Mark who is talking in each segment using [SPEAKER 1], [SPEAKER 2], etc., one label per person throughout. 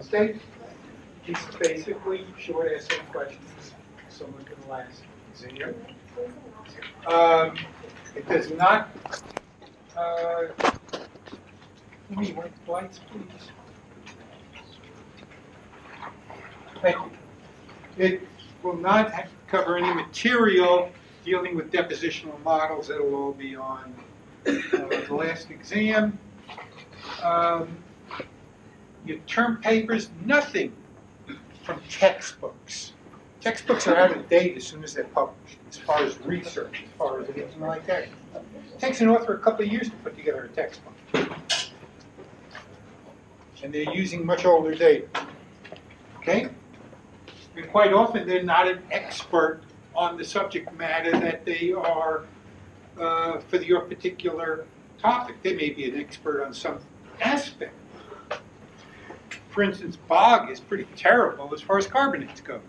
[SPEAKER 1] Wednesday. It's basically short essay questions, similar to the last exam. It does not, let me wipe the lights, please. Thank you. It will not cover any material dealing with depositional models. That'll all be on the last exam. Your term papers, nothing from textbooks. Textbooks are out of date as soon as they're published, as far as research, as far as anything like that. It takes an author a couple of years to put together a textbook. And they're using much older data. Okay? And quite often they're not an expert on the subject matter that they are for your particular topic. They may be an expert on some aspect. For instance, bog is pretty terrible as far as carbonates goes.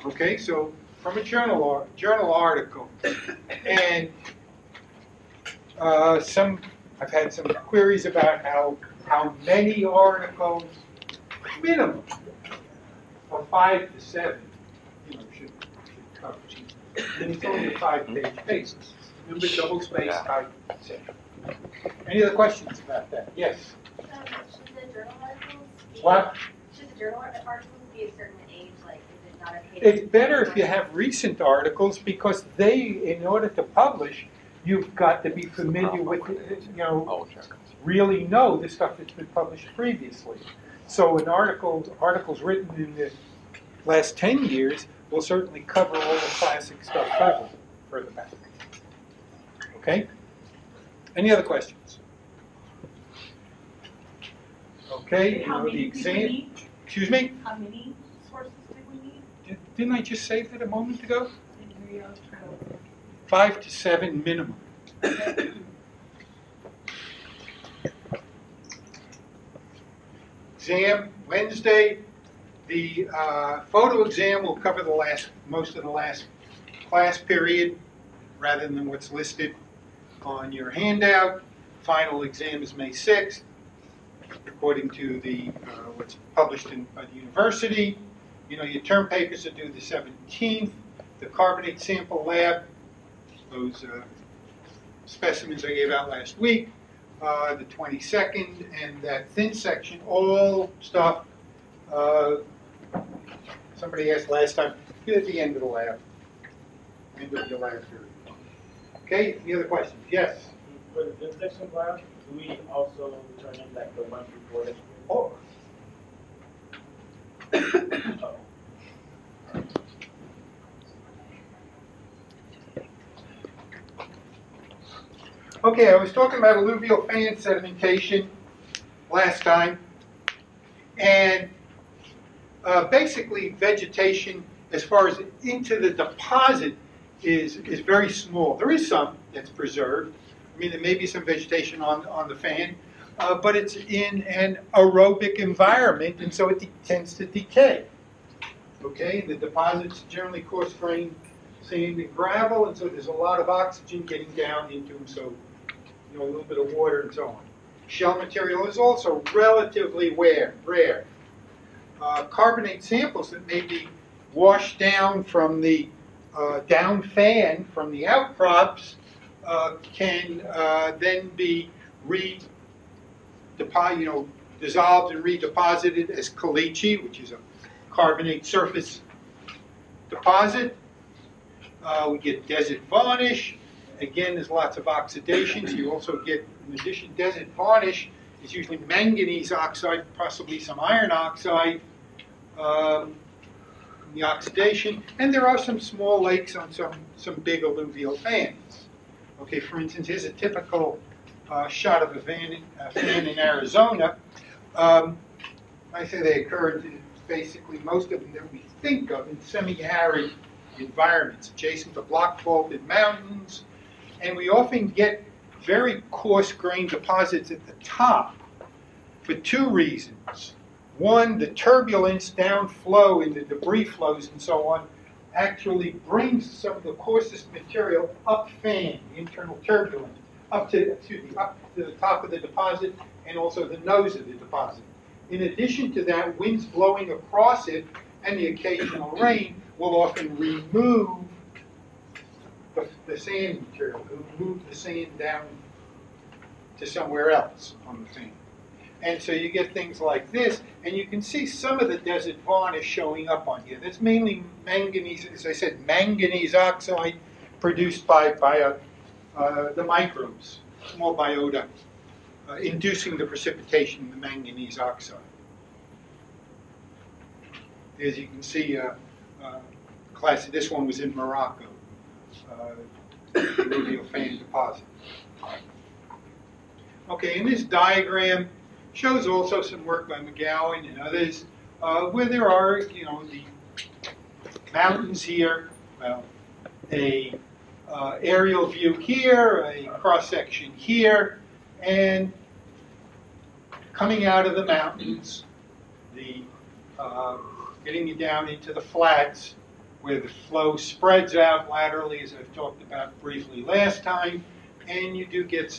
[SPEAKER 1] Okay, so from a journal article, and I've had some queries about how many articles, minimum of 5 to 7, should cover. And it's only a 5-page basis. Remember, double space type section. Any other questions about that? Yes.
[SPEAKER 2] Should the journal articles be,
[SPEAKER 1] what?
[SPEAKER 2] Should the journal articles be a certain age? Like, is it not a page?
[SPEAKER 1] It's better if you have recent articles because they, in order to publish, you've got to be familiar with, really know the stuff that's been published previously. So an articles written in the last 10 years will certainly cover all the classic stuff further back. Okay? Any other questions? Okay, the exam. Excuse me?
[SPEAKER 3] How many sources do we need?
[SPEAKER 1] Didn't I just say that a moment ago? 5 to 7 minimum. Exam Wednesday. The photo exam will cover most of the last class period, rather than what's listed on your handout. Final exam is May 6th, according to the what's published by the university. Your term papers are due the 17th. The carbonate sample lab, those specimens I gave out last week, the 22nd, and that thin section, all stuff. Somebody asked last time, at the end of the lab, end of your lab period. Okay, any other questions? Yes?
[SPEAKER 4] For the thin section lab, do we also turn in like the month before that?
[SPEAKER 1] Oh. Okay, I was talking about alluvial fan sedimentation last time, and basically vegetation as far as into the deposit is very small. There is some that's preserved. I mean, there may be some vegetation on the fan, but it's in an aerobic environment, and so it tends to decay. Okay, the deposits generally coarse-grained sand and gravel, and so there's a lot of oxygen getting down into them, so a little bit of water and so on. Shell material is also relatively rare. Carbonate samples that may be washed down from the down fan from the outcrops can then be dissolved and redeposited as caliche, which is a carbonate surface deposit. We get desert varnish. Again, there's lots of oxidations. You also get, in addition, desert varnish is usually manganese oxide, possibly some iron oxide, the oxidation. And there are some small lakes on some big alluvial fans. Okay, for instance, here's a typical shot of a fan in Arizona. I say they occur in basically most of them that we think of in semi-arid environments, adjacent to block-faulted mountains. And we often get very coarse-grained deposits at the top for two reasons. One, the turbulence, downflow in the debris flows and so on, actually brings some of the coarsest material up fan, the internal turbulence, up to the top of the deposit and also the nose of the deposit. In addition to that, winds blowing across it and the occasional rain will often remove the sand material, move the sand down to somewhere else on the fan. And so you get things like this, and you can see some of the desert varnish showing up on here. That's mainly manganese, as I said, manganese oxide produced by the microbes, small biota, inducing the precipitation of the manganese oxide. As you can see, this one was in Morocco, alluvial fan deposit. Okay, and this diagram shows also some work by McGowan and others, where there are, the mountains here, a aerial view here, a cross-section here, and coming out of the mountains, getting you down into the flats, where the flow spreads out laterally, as I've talked about briefly last time, and you do get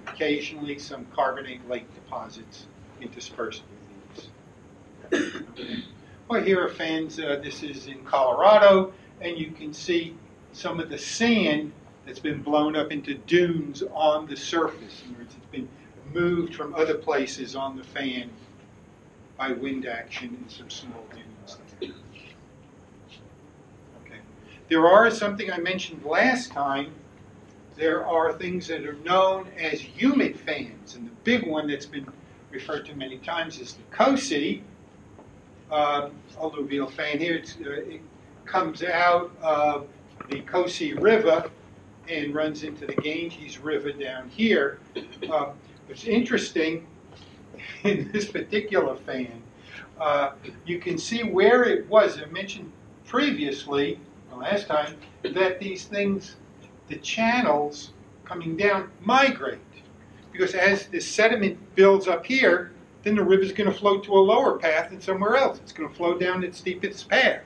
[SPEAKER 1] occasionally some carbonate lake deposits interspersed with these. Well, here are fans, this is in Colorado, and you can see some of the sand that's been blown up into dunes on the surface. In other words, it's been moved from other places on the fan by wind action in some small dunes. Okay. There are something I mentioned last time. There are things that are known as humid fans, and the big one that's been referred to many times is the COSI alluvial fan. Here it comes out of the COSI River and runs into the Ganges River down here. What's interesting in this particular fan, you can see where it was. I mentioned previously, last time, that these things, the channels coming down, migrate. Because as the sediment builds up here, then the river is going to flow to a lower path than somewhere else. It's going to flow down its steepest path.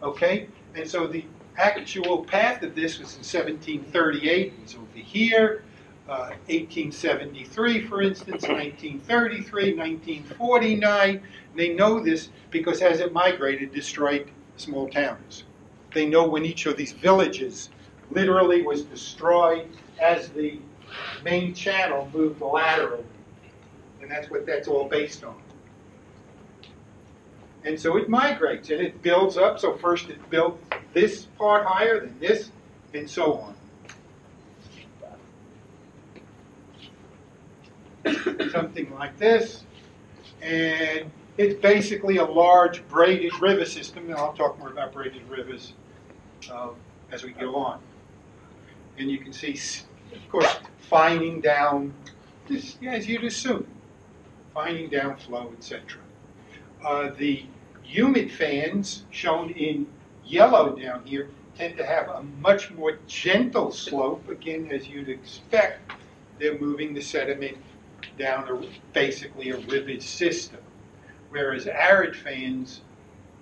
[SPEAKER 1] Okay? And so the actual path of this was in 1738. It was over here. 1873, for instance, 1933, 1949. They know this because as it migrated, it destroyed small towns. They know when each of these villages literally was destroyed as the main channel moved laterally. And that's what that's all based on. And so it migrates and it builds up. So first it built this part higher, then this, and so on. Something like this. And it's basically a large braided river system. And I'll talk more about braided rivers as we go on. And you can see, of course, fining down, this, as you'd assume, fining down flow, etc. The humid fans, shown in yellow down here, tend to have a much more gentle slope. Again, as you'd expect, they're moving the sediment down basically a ribbed system. Whereas arid fans,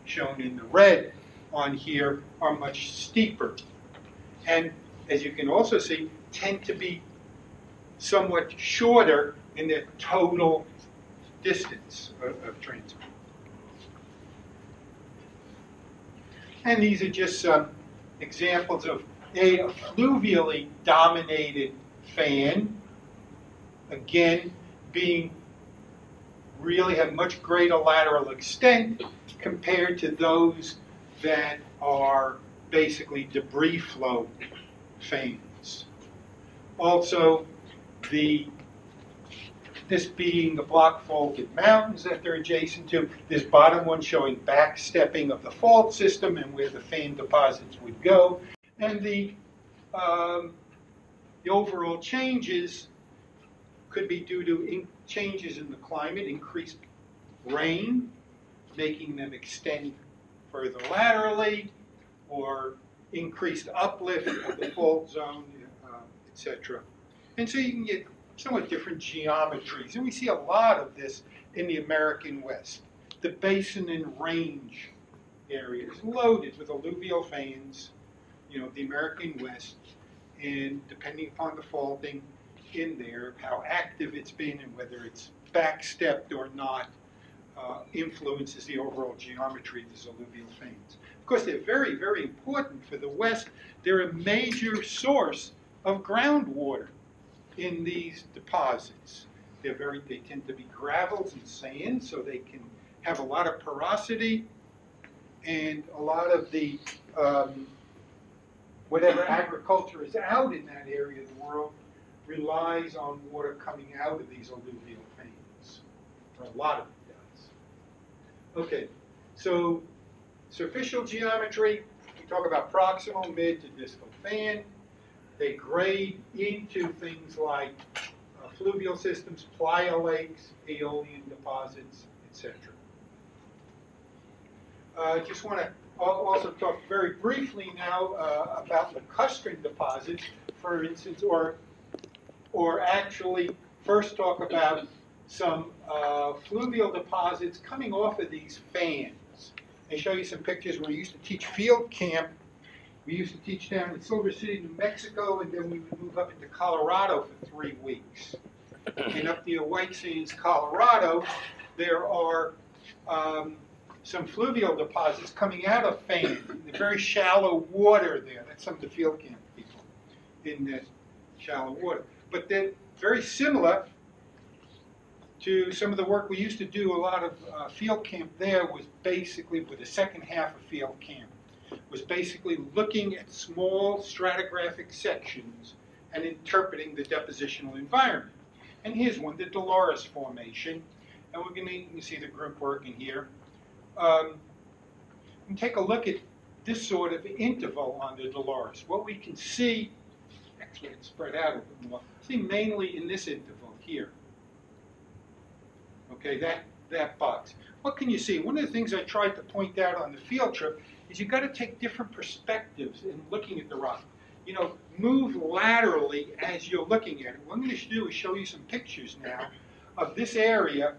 [SPEAKER 1] shown in the red on here, are much steeper. And as you can also see, tend to be somewhat shorter in their total distance of transport. And these are just some examples of a fluvially dominated fan, again, being really have much greater lateral extent compared to those that are basically debris flow fans. Also, this being the block faulted mountains that they're adjacent to, this bottom one showing backstepping of the fault system and where the fan deposits would go, and the overall changes could be due to changes in the climate, increased rain, making them extend further laterally, or increased uplift of the fault zone, etc. And so you can get somewhat different geometries. And we see a lot of this in the American West. The basin and range areas loaded with alluvial fans, the American West, and depending upon the faulting, in there, how active it's been and whether it's backstepped or not, influences the overall geometry of the alluvial fans. Of course, they're very, very important for the West. They're a major source of groundwater in these deposits. They tend to be gravels and sands, so they can have a lot of porosity, and a lot of the whatever agriculture is out in that area of the world relies on water coming out of these alluvial fans, or a lot of it does. Okay, so superficial geometry, we talk about proximal, mid to distal fan. They grade into things like fluvial systems, playa lakes, aeolian deposits, etc. Just want to also talk very briefly now about lacustrine deposits, for instance, or actually first talk about some fluvial deposits coming off of these fans. I show you some pictures where we used to teach field camp. We used to teach down in Silver City, New Mexico, and then we would move up into Colorado for 3 weeks. And up near White Sands, Colorado, there are some fluvial deposits coming out of fans, the very shallow water there. That's some of the field camp people in that shallow water. But they're very similar to some of the work we used to do. A lot of field camp there was basically, with the second half of field camp, was basically looking at small stratigraphic sections and interpreting the depositional environment. And here's one, the Dolores Formation. And you can see the group working here. And take a look at this sort of interval on the Dolores. What we can see, actually it's spread out a little bit more, see mainly in this interval here. Okay, that box. What can you see? One of the things I tried to point out on the field trip is you've got to take different perspectives in looking at the rock. You know, move laterally as you're looking at it. What I'm going to do is show you some pictures now of this area,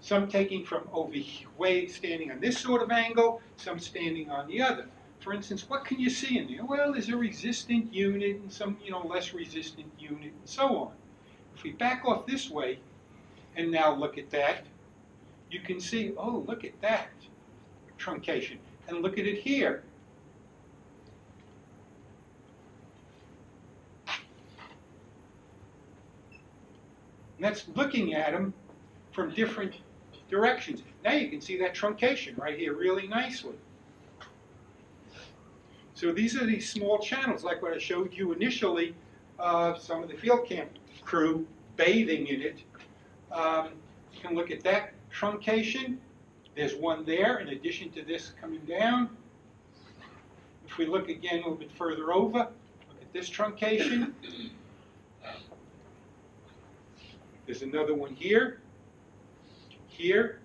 [SPEAKER 1] some taking from over way standing on this sort of angle, some standing on the other. For instance, what can you see in there? Well, there's a resistant unit and some, less resistant unit and so on. If we back off this way and now look at that, you can see, oh, look at that truncation. And look at it here. And that's looking at them from different directions. Now you can see that truncation right here really nicely. So these are these small channels, like what I showed you initially, some of the field camp crew bathing in it. You can look at that truncation. There's one there in addition to this coming down. If we look again a little bit further over, look at this truncation. There's another one here, here.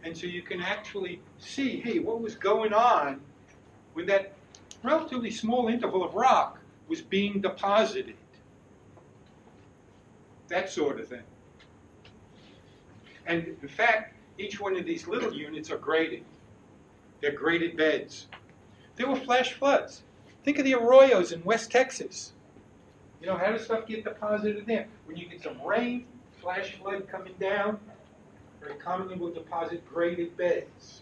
[SPEAKER 1] And so you can actually see, hey, what was going on when that relatively small interval of rock was being deposited. That sort of thing. And in fact, each one of these little units are graded. They're graded beds. There were flash floods. Think of the arroyos in West Texas. You know, how does stuff get deposited there? When you get some rain, flash flood coming down, very commonly we'll deposit graded beds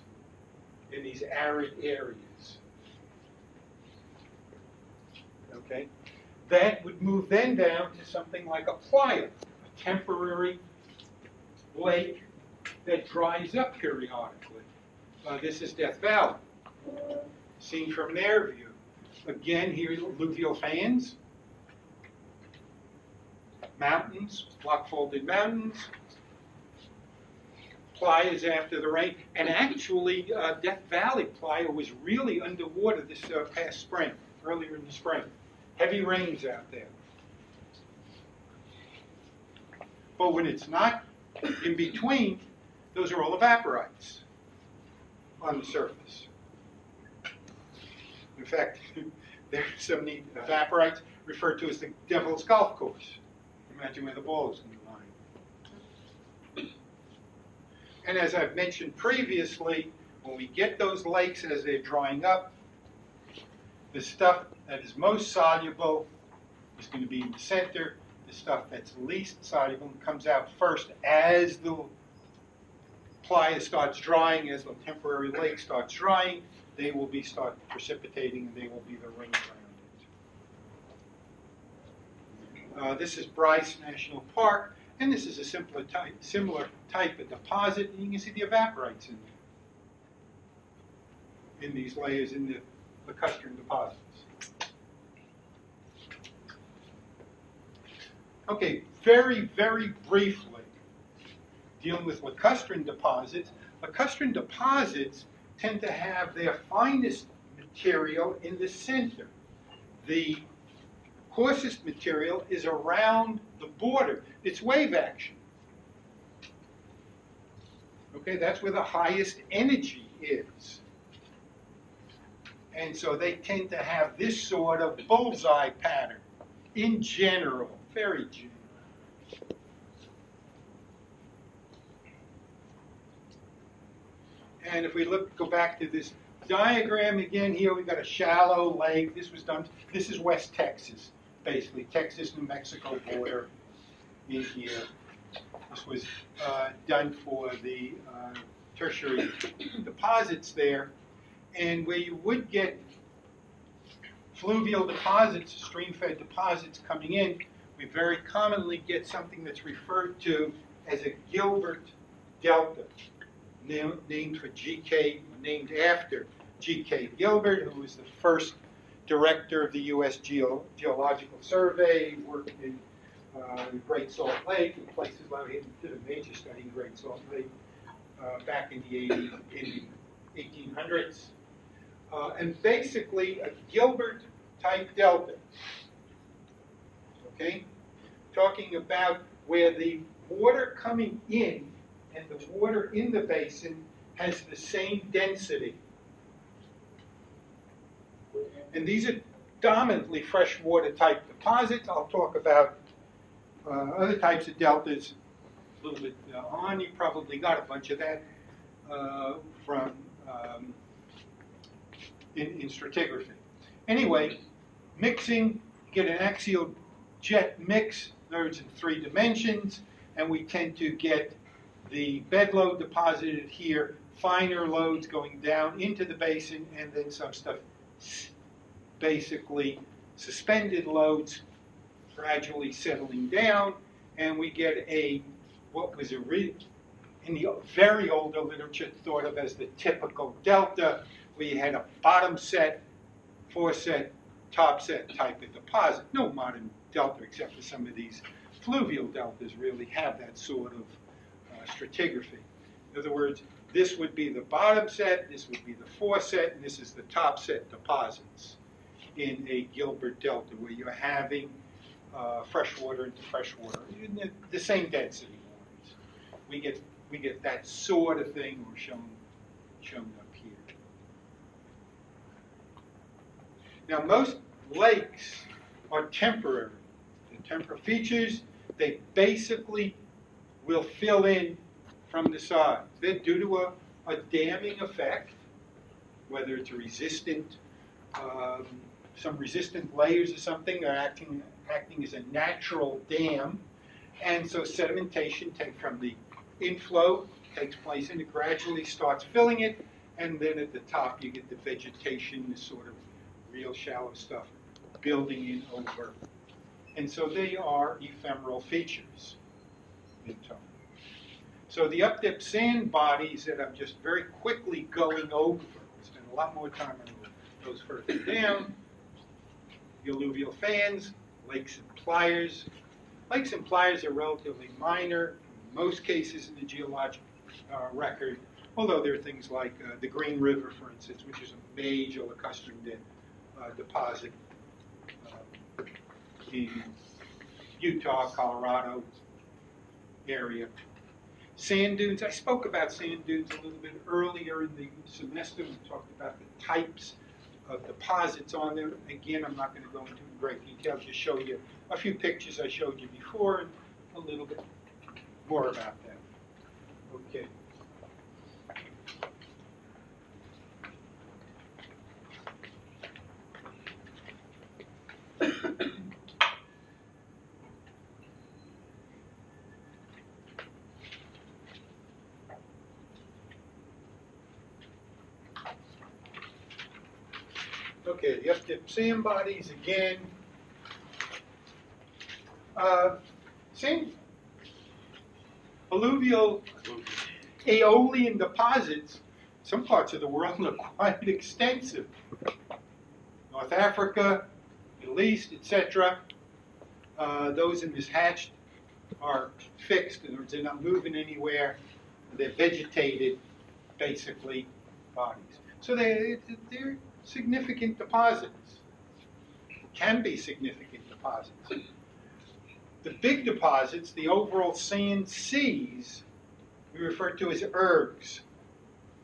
[SPEAKER 1] in these arid areas. Okay? That would move then down to something like a playa, a temporary lake that dries up periodically. This is Death Valley, seen from their view. Again, here alluvial fans, mountains, block-folded mountains, playas after the rain, and actually Death Valley playa was really underwater this past spring, earlier in the spring. Heavy rains out there. But when it's not in between, those are all evaporites on the surface. In fact, there's some neat evaporites referred to as the Devil's Golf Course. Imagine where the ball is going to lie. And as I've mentioned previously, when we get those lakes as they're drying up, the stuff that is most soluble is going to be in the center. The stuff that's least soluble comes out first as the playa starts drying, as the temporary lake starts drying. They will start precipitating, and they will be the ring around it. This is Bryce National Park, and this is a similar type of deposit. And you can see the evaporites in these layers in the lacustrine deposits. Okay, very, very briefly, dealing with lacustrine deposits. Lacustrine deposits tend to have their finest material in the center. The coarsest material is around the border. It's wave action. Okay, that's where the highest energy is. And so they tend to have this sort of bullseye pattern in general, very general. And if we go back to this diagram again, here we've got a shallow lake. This is West Texas, basically, Texas-New Mexico border in here. This was done for the tertiary deposits there. And where you would get fluvial deposits, stream-fed deposits coming in, we very commonly get something that's referred to as a Gilbert Delta, named after G.K. Gilbert, who was the first director of the U.S. Geological Survey, worked in Great Salt Lake and places like he did a major study in Great Salt Lake back in the 1800s. And basically a Gilbert-type delta, okay? Talking about where the water coming in and the water in the basin has the same density. And these are dominantly freshwater type deposits. I'll talk about other types of deltas a little bit on. You probably got a bunch of that from in stratigraphy. Anyway, mixing, get an axial jet mix, in other words, in 3 dimensions, and we tend to get the bed load deposited here, finer loads going down into the basin, and then some stuff, basically suspended loads gradually settling down, and we get what was in the very older literature thought of as the typical delta. We had a bottom set, foreset, top set type of deposit. No modern delta, except for some of these fluvial deltas, really have that sort of stratigraphy. In other words, this would be the bottom set, this would be the foreset, and this is the top set deposits in a Gilbert delta, where you're having freshwater into freshwater, the same density waters. We get that sort of thing shown up here. Now, most lakes are temporary. The temporary features, they basically will fill in from the sides. They're due to a damming effect, whether it's a resistant, some resistant layers or something are acting as a natural dam. And so sedimentation from the inflow takes place and it gradually starts filling it. And then at the top you get the vegetation, this sort of real shallow stuff building in over. And so they are ephemeral features in time. So the up-dip sand bodies that I'm just very quickly going over, we'll spend a lot more time on those further down. The alluvial fans, lakes and pliers. Lakes and pliers are relatively minor in most cases in the geologic record, although there are things like the Green River, for instance, which is a major lacustrine deposit in Utah, Colorado area. Sand dunes, I spoke about sand dunes a little bit earlier in the semester. We talked about the types of deposits on them. Again, I'm not going to go into great detail, just show you a few pictures I showed you before and a little bit more about that. Okay. Okay, the up-dip sand bodies again. Same alluvial aeolian deposits. Some parts of the world look quite extensive. North Africa, Middle East, etc. Those in this hatched are fixed, in other words, they're not moving anywhere. They're vegetated, basically, bodies. So they're significant deposits. Can be significant deposits. The big deposits, the overall sand seas, we refer to as ergs,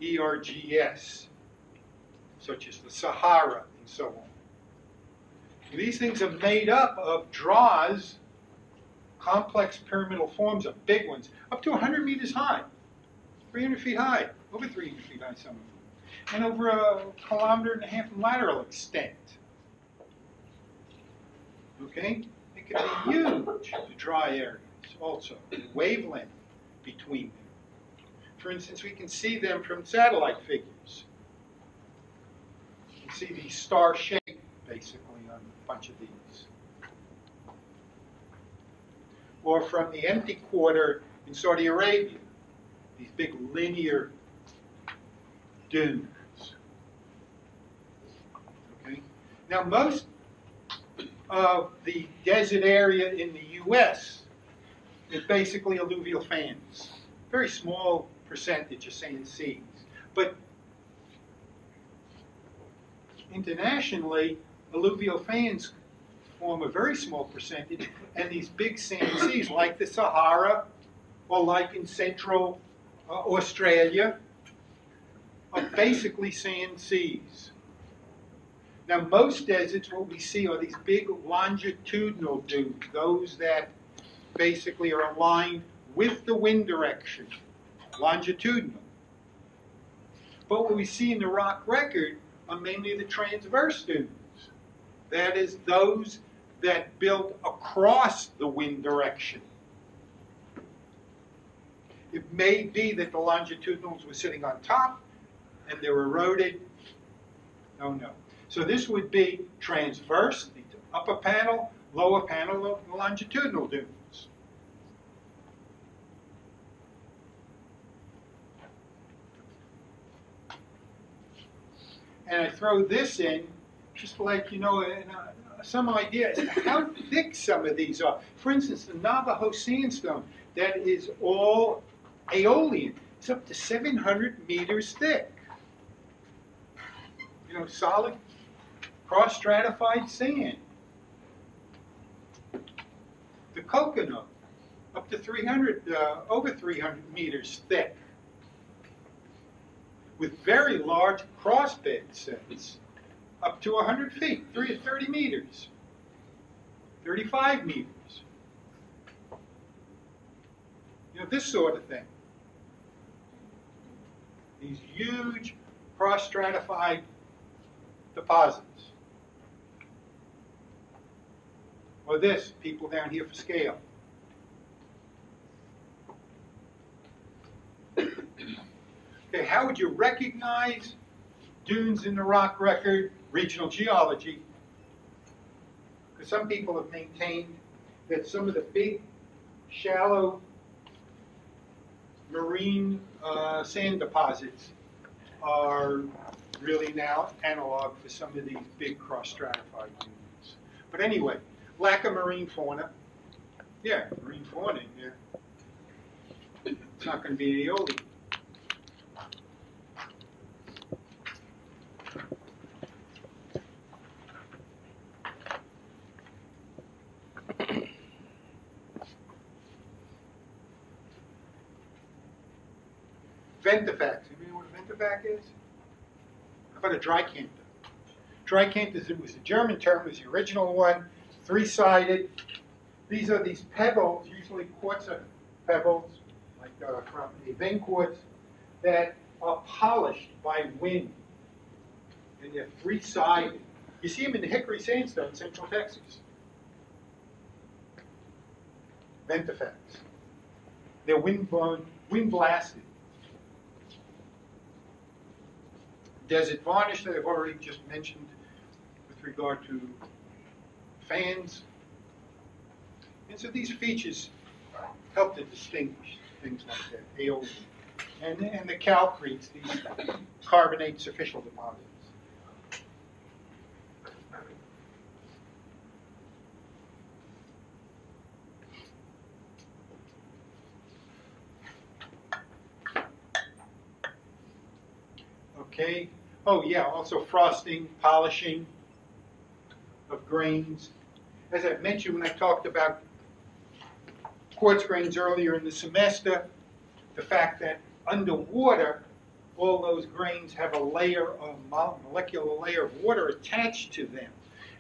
[SPEAKER 1] E-R-G-S, such as the Sahara and so on. These things are made up of draws, complex pyramidal forms of big ones, up to 100 meters high, 300 feet high, over 300 feet high, some of them, and over a kilometer and a half in lateral extent. Okay? It can be huge, the dry areas also, the wavelength between them. For instance, we can see them from satellite figures. You can see these star shape, basically, on a bunch of these. Or from the empty quarter in Saudi Arabia, these big linear dunes. Okay? Now, most of the desert area in the U.S. is basically alluvial fans. Very small percentage of sand seas. But internationally, alluvial fans form a very small percentage, and these big sand seas, like the Sahara, or like in central Australia, are basically sand seas. Now, most deserts, what we see are these big longitudinal dunes, those that basically are aligned with the wind direction, longitudinal. But what we see in the rock record are mainly the transverse dunes. That is, those that built across the wind direction. It may be that the longitudinals were sitting on top and they're eroded. Oh no. So this would be transverse, the upper panel, lower panel of the longitudinal dunes. And I throw this in just to let you know some idea as to how thick some of these are. For instance, the Navajo sandstone, that is all aeolian. It's up to 700 meters thick. You know, solid, cross-stratified sand. The coconut, up to 300, over 300 meters thick, with very large crossbed sets, up to 100 feet, 30 meters, 35 meters. You know, this sort of thing. These huge cross-stratified deposits. Or this, people down here for scale. Okay, how would you recognize dunes in the rock record? Regional geology. Because some people have maintained that some of the big, shallow marine sand deposits are really now analog for some of these big cross-stratified dunes. But anyway, lack of marine fauna. Yeah, marine fauna in there. It's not going to be aeolian. Ventifax. You know what a ventifac is? How about a dry canter? Dry canters, it was the German term, it was the original one, three-sided. These are these pebbles, usually quartz pebbles, like from a vein quartz, that are polished by wind. And they're three-sided. You see them in the Hickory sandstone, Central Texas. Ventifax. They're wind-blown, wind-blasted. Desert varnish that I've already just mentioned with regard to fans. And so these features help to distinguish things like that, aeolian. And the calcretes, these carbonate superficial deposits. Okay. Oh yeah, also frosting, polishing of grains. As I mentioned when I talked about quartz grains earlier in the semester, the fact that underwater, all those grains have a layer of molecular layer of water attached to them.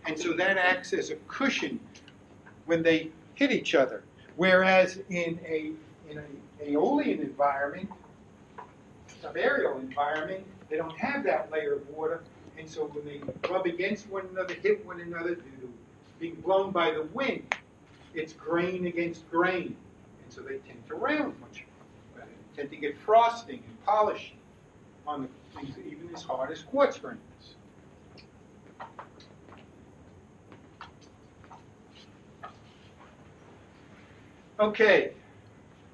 [SPEAKER 1] And so that acts as a cushion when they hit each other. Whereas in an aeolian environment, subaerial environment, they don't have that layer of water. And so when they rub against one another, hit one another due to being blown by the wind, it's grain against grain. And so they tend to round much better. They tend to get frosting and polishing on the things even as hard as quartz grains. Okay,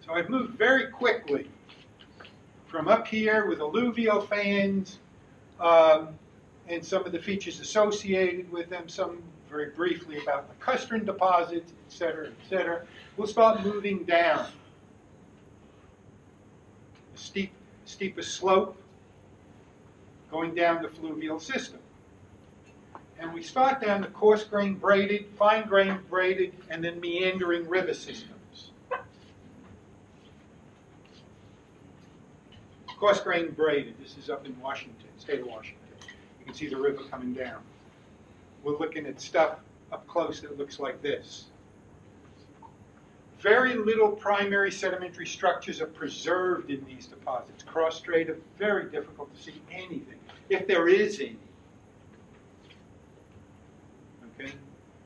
[SPEAKER 1] so I've moved very quickly from up here with alluvial fans and some of the features associated with them, some very briefly about lacustrine deposits, et cetera, et cetera. We'll start moving down. A steeper slope going down the fluvial system. And we start down the coarse grain braided, fine grain braided, and then meandering river systems. Coarse grain braided, this is up in Washington, state of Washington. You can see the river coming down. We're looking at stuff up close that looks like this. Very little primary sedimentary structures are preserved in these deposits. Cross strata, very difficult to see anything, if there is any. Okay?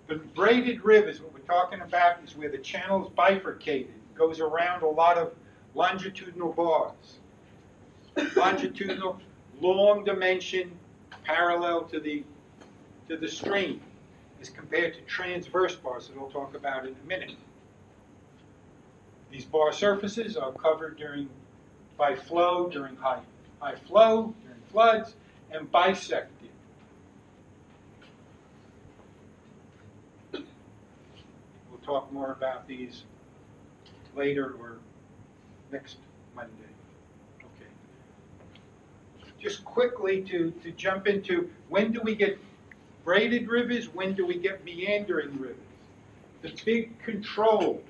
[SPEAKER 1] But braided rivers, what we're talking about is where the channel is bifurcated. It goes around a lot of longitudinal bars. Longitudinal, long dimension, parallel to the stream, as compared to transverse bars that we'll talk about in a minute. These bar surfaces are covered by flow during high flow, during floods, and bisected. We'll talk more about these later or next Monday. Just quickly to jump into, when do we get braided rivers? When do we get meandering rivers? The big control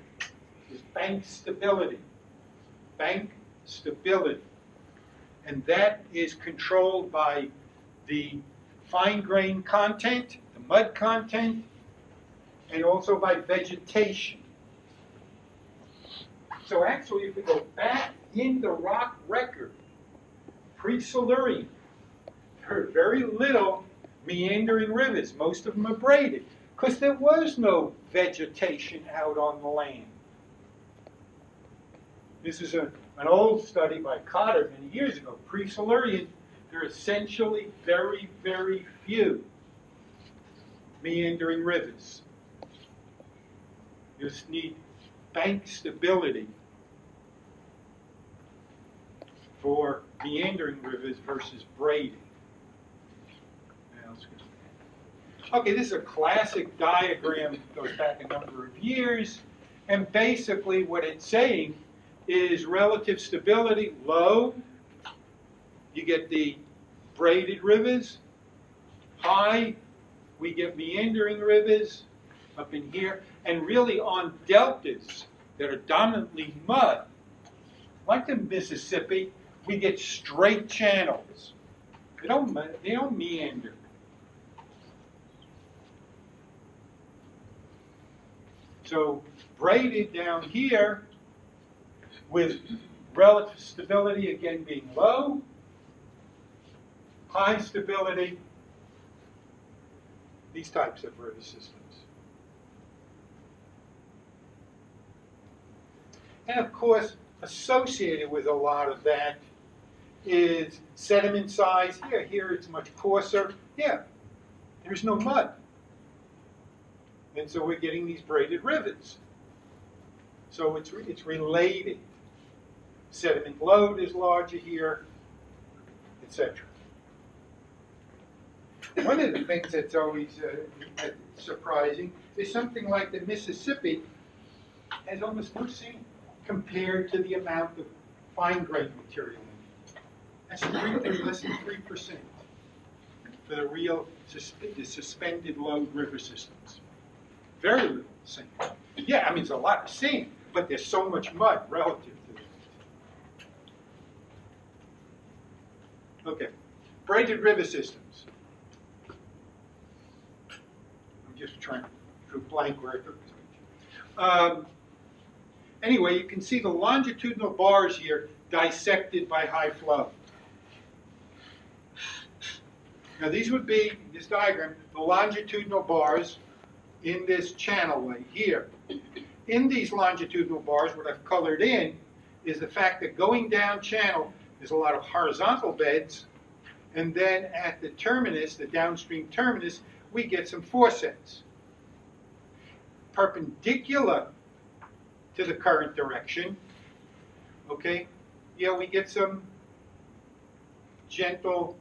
[SPEAKER 1] is bank stability. Bank stability. And that is controlled by the fine grain content, the mud content, and also by vegetation. So actually, if we go back in the rock record, pre-Silurian, there are very little meandering rivers. Most of them are braided because there was no vegetation out on the land. This is an old study by Cotter many years ago. Pre-Silurian, there are essentially very, very few meandering rivers. You just need bank stability for meandering rivers versus braiding. Okay, this is a classic diagram that goes back a number of years, and basically what it's saying is relative stability low, you get the braided rivers. High, we get meandering rivers up in here, and really on deltas that are dominantly mud, like the Mississippi, we get straight channels. They don't meander. So braided down here with relative stability again being low, high stability, these types of river systems. And of course, associated with a lot of that is sediment size. Here it's much coarser. Yeah, There's no mud. And so we're getting these braided rivers. So it's related. Sediment load is larger here, etc. One of the things that's always surprising is something like the Mississippi has almost no sand compared to the amount of fine-grained material in it. That's less than 3% for the real the suspended load river systems. Very little sand. Yeah, I mean, it's a lot of sand, but there's so much mud relative to it. Okay, braided river systems. I'm just trying to do blank where it goes. Anyway, you can see the longitudinal bars here dissected by high flow. Now these would be, in this diagram, the longitudinal bars in this channelway here. In these longitudinal bars, what I've colored in is the fact that going down channel, there's a lot of horizontal beds, and then at the terminus, the downstream terminus, we get some foresets. Perpendicular to the current direction, okay, yeah, we get some gentle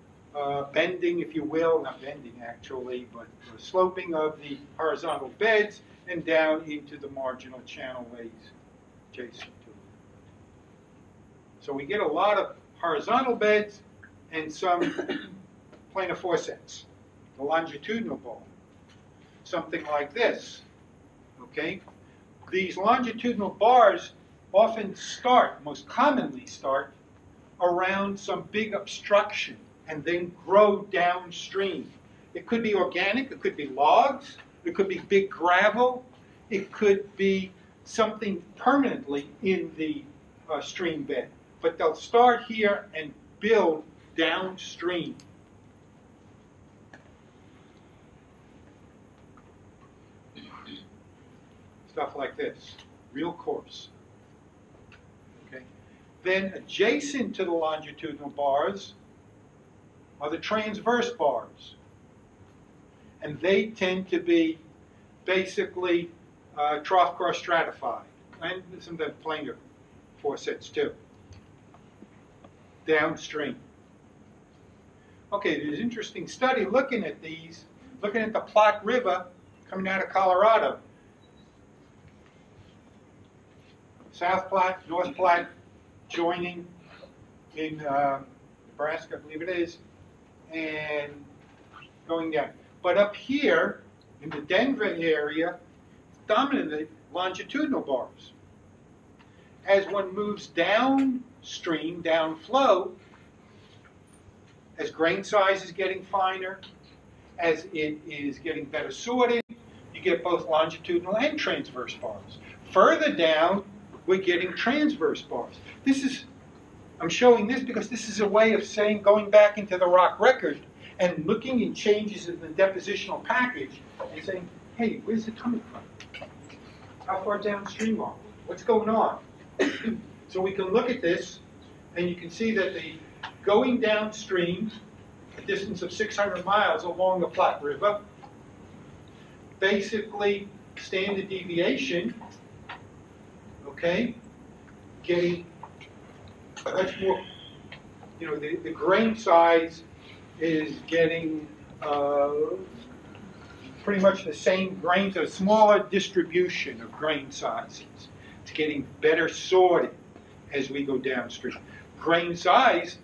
[SPEAKER 1] bending, if you will, not bending actually, but sloping of the horizontal beds and down into the marginal channelways adjacent to it. So we get a lot of horizontal beds and some planar foresets, the longitudinal ball, something like this, okay? These longitudinal bars often start, most commonly start, around some big obstruction and then grow downstream. It could be organic, it could be logs, it could be big gravel, it could be something permanently in the stream bed. But they'll start here and build downstream. Stuff like this, real coarse. Okay. Then adjacent to the longitudinal bars are the transverse bars. And they tend to be basically trough cross stratified. And some of the planar foresets too. Downstream. Okay, there's an interesting study looking at these, looking at the Platte River coming out of Colorado. South Platte, North Platte joining in Nebraska, I believe it is, and going down. But up here in the Denver area, dominantly longitudinal bars. As one moves downstream, downflow, as grain size is getting finer, as it is getting better sorted, you get both longitudinal and transverse bars. Further down, we're getting transverse bars. This is, I'm showing this because this is a way of saying, going back into the rock record and looking at changes in the depositional package and saying, hey, where's it coming from? How far downstream are we? What's going on? So we can look at this, and you can see that the going downstream, a distance of 600 miles along the Platte River, basically standard deviation, okay, getting much more, you know, the grain size is getting pretty much the same grains, a smaller distribution of grain sizes. It's getting better sorted as we go downstream. Grain size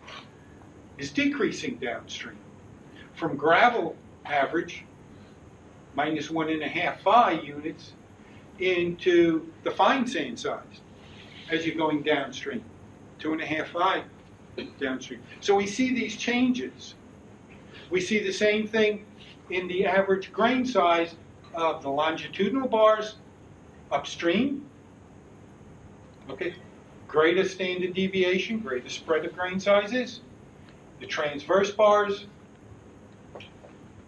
[SPEAKER 1] is decreasing downstream. From gravel average, minus 1.5 phi units, into the fine sand size as you're going downstream. 2.5 phi downstream. So we see these changes. We see the same thing in the average grain size of the longitudinal bars upstream. Okay, greater standard deviation, greater spread of grain sizes. The transverse bars,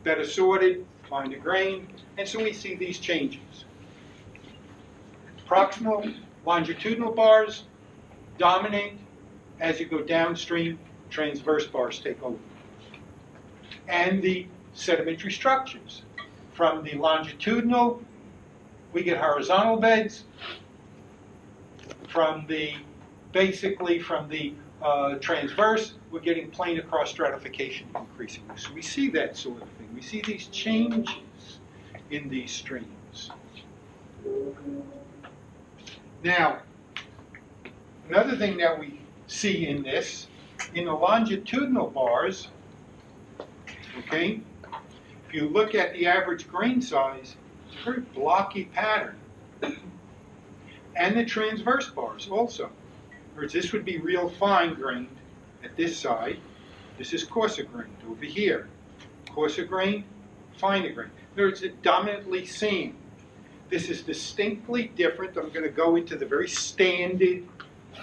[SPEAKER 1] better sorted, finer grain, and so we see these changes. Proximal longitudinal bars dominate. As you go downstream, transverse bars take over. And the sedimentary structures. From the longitudinal, we get horizontal beds. From the, basically from the transverse, we're getting planar cross stratification increasing. So we see that sort of thing. We see these changes in these streams. Now, another thing that we see in this, in the longitudinal bars, okay, if you look at the average grain size, it's a very blocky pattern. And the transverse bars also. Whereas this would be real fine grained at this side. This is coarser grained over here. Coarser grained, finer grained. In other words, it's dominantly sand. This is distinctly different. I'm going to go into the very standard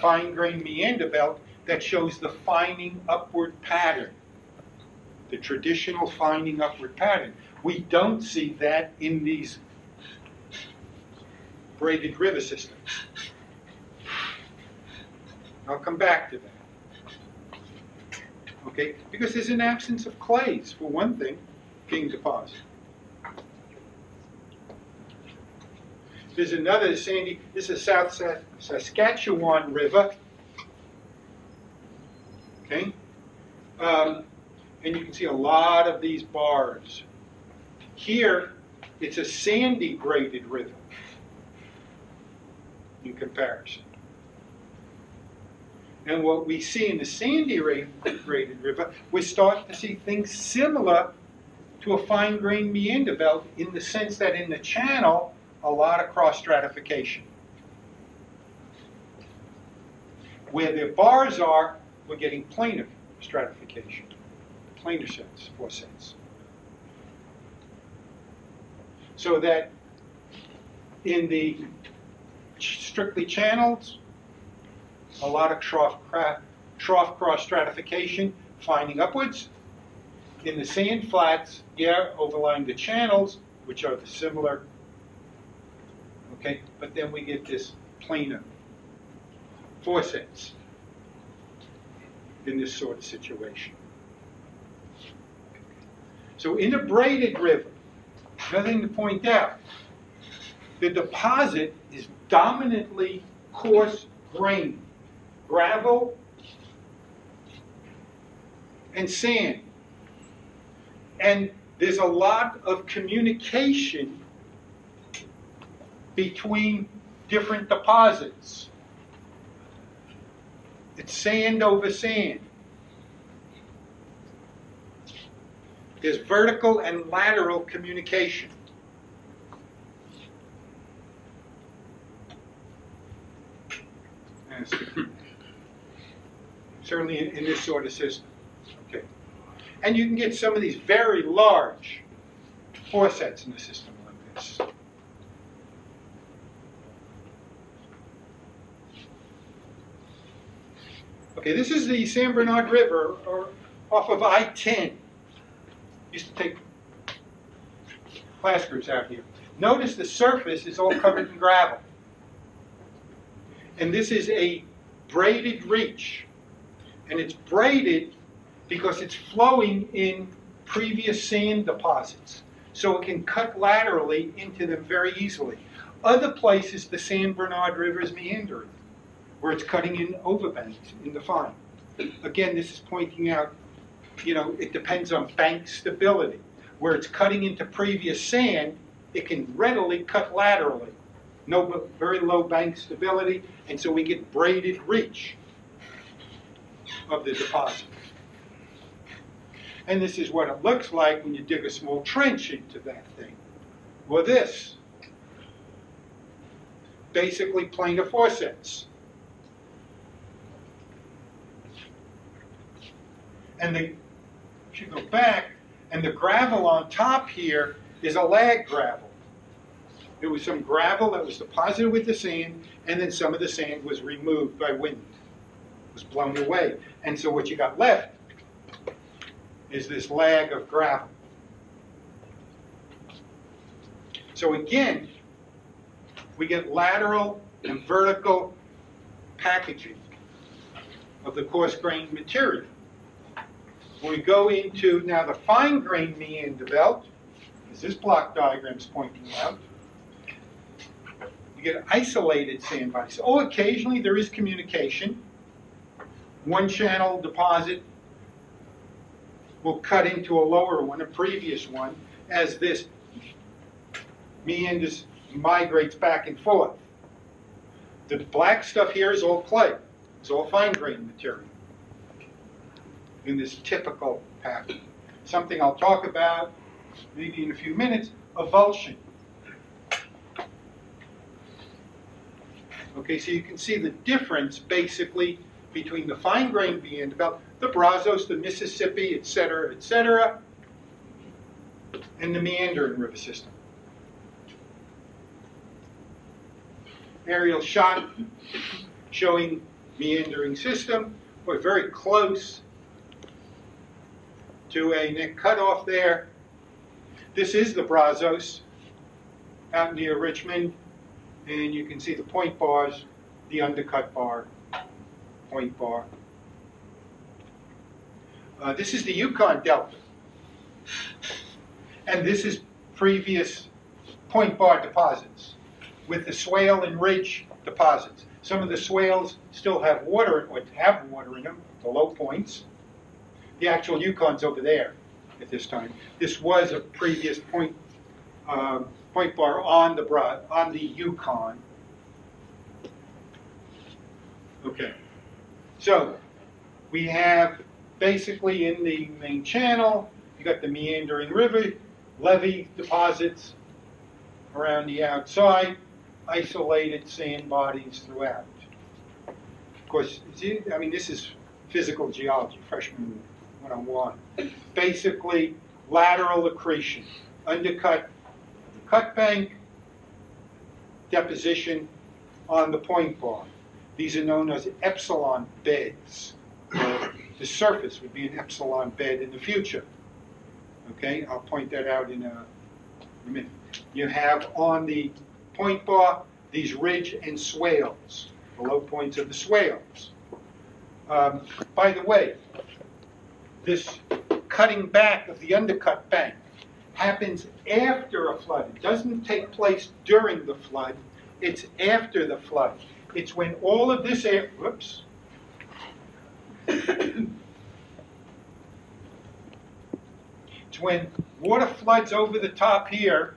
[SPEAKER 1] fine grained meander belt that shows the fining upward pattern. The traditional fining upward pattern. We don't see that in these braided river systems. I'll come back to that. Okay, because there's an absence of clays, for one thing, being deposited. There's another sandy, this is South Saskatchewan River. Okay, and you can see a lot of these bars. Here, it's a sandy braided river in comparison. And what we see in the sandy braided river, we're starting to see things similar to a fine-grained meander belt in the sense that in the channel, a lot of cross stratification. Where the bars are, we're getting planar stratification, planar sets, 4 sets. So that in the strictly channels, a lot of trough cross stratification, fining upwards. In the sand flats, yeah, overlying the channels, which are the similar, okay, but then we get this planar 4 sets in this sort of situation. So in a braided river, another thing to point out, the deposit is dominantly coarse grained. Gravel and sand. And there's a lot of communication between different deposits. It's sand over sand. There's vertical and lateral communication. Certainly in this sort of system. Okay. And you can get some of these very large 4 sets in a system like this. Okay, this is the San Bernard River or off of I-10. Used to take class groups out here. Notice the surface is all covered in gravel. And this is a braided reach. And it's braided because it's flowing in previous sand deposits. So it can cut laterally into them very easily. Other places, the San Bernard River is meandering, where it's cutting in overbanks in the fine. Again, this is pointing out, you know, it depends on bank stability. Where it's cutting into previous sand, it can readily cut laterally. No, very low bank stability, and so we get braided reach of the deposit. And this is what it looks like when you dig a small trench into that thing. Well, this, basically planar 4 sets. And if you go back, and the gravel on top here is a lag gravel. There was some gravel that was deposited with the sand, and then some of the sand was removed by wind. It was blown away. And so what you got left is this lag of gravel. So again, we get lateral and vertical packaging of the coarse-grained material. We go into now the fine-grained meander belt, as this block diagram is pointing out. You get isolated sand bodies. Oh, occasionally there is communication. One channel deposit will cut into a lower one, a previous one, as this meanders, migrates back and forth. The black stuff here is all clay. It's all fine-grained material in this typical pattern. Something I'll talk about maybe in a few minutes, avulsion. Okay, so you can see the difference basically between the fine-grained meander belt, the Brazos, the Mississippi, et cetera, and the meandering river system. Aerial shot showing meandering system. We're very close to a neck cutoff there. This is the Brazos out near Richmond, and you can see the point bars, the undercut bar, point bar. This is the Yukon Delta, and this is previous point bar deposits with the swale and ridge deposits. Some of the swales still have water, or have water in them, the low points. The actual Yukon's over there at this time. This was a previous point bar on the Yukon. Okay, so we have basically in the main channel, you got the meandering river, levee deposits around the outside, isolated sand bodies throughout. Of course, I mean, this is physical geology, freshman 101. Basically, lateral accretion, undercut the cut bank, deposition on the point bar. These are known as epsilon beds. The surface would be an epsilon bed in the future. Okay, I'll point that out in a minute. You have on the point bar these ridge and swales, the low points of the swales. By the way, this cutting back of the undercut bank happens after a flood. It doesn't take place during the flood. It's after the flood. It's when all of this air, whoops. It's when water floods over the top here,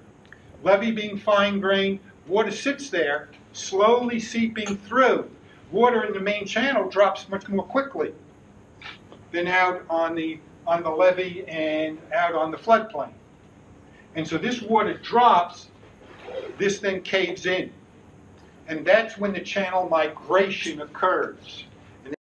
[SPEAKER 1] levee being fine-grained, water sits there, slowly seeping through. Water in the main channel drops much more quickly than out on the levee and out on the floodplain. And so this water drops, this then caves in. And that's when the channel migration occurs.